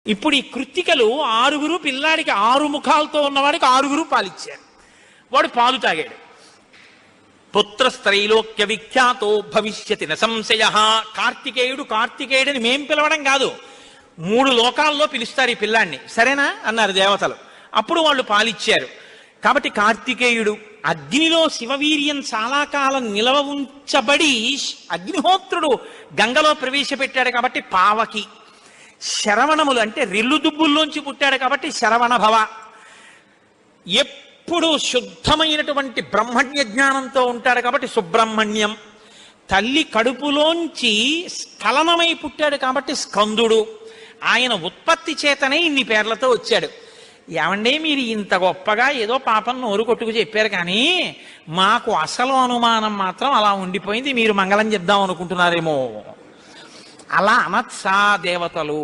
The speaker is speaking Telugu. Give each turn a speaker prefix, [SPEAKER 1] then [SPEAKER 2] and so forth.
[SPEAKER 1] ఇప్పుడు ఈ కృత్తికలు 6 పిల్లాడికి 6 ముఖాలతో ఉన్నవాడికి 6 పాలిచ్చారు. వాడు పాలు తాగాడు. పుత్రస్త్రైలోక్య విఖ్యాతో భవిష్యతి న సంశయ. కార్తికేయుడని మేం పిలవడం కాదు, 3 లోకాల్లో పిలుస్తారు ఈ పిల్లాన్ని. సరేనా అన్నారు దేవతలు. అప్పుడు వాళ్ళు పాలిచ్చారు. కాబట్టి కార్తికేయుడు అగ్నిలో శివవీర్యం చాలా కాలం నిలవ ఉంచబడి అగ్నిహోత్రుడు గంగలో ప్రవేశపెట్టాడు కాబట్టి పావకి. శరవణములు అంటే రెల్లు దుబ్బుల్లోంచి పుట్టాడు కాబట్టి శరవణ భవ. ఎప్పుడు శుద్ధమైనటువంటి బ్రహ్మణ్య జ్ఞానంతో ఉంటాడు కాబట్టి సుబ్రహ్మణ్యం. తల్లి కడుపులోంచి స్ఖలనమై పుట్టాడు కాబట్టి స్కందుడు. ఆయన ఉత్పత్తి చేతనే ఇన్ని పేర్లతో వచ్చాడు. ఏమంటే మీరు ఇంత గొప్పగా ఏదో పాపం నోరు కొట్టుకు చెప్పారు, కానీ మాకు అసలు అనుమానం మాత్రం అలా ఉండిపోయింది. మీరు మంగళం చెప్దాం అనుకుంటున్నారేమో. అలా అనత్సా దేవతలు.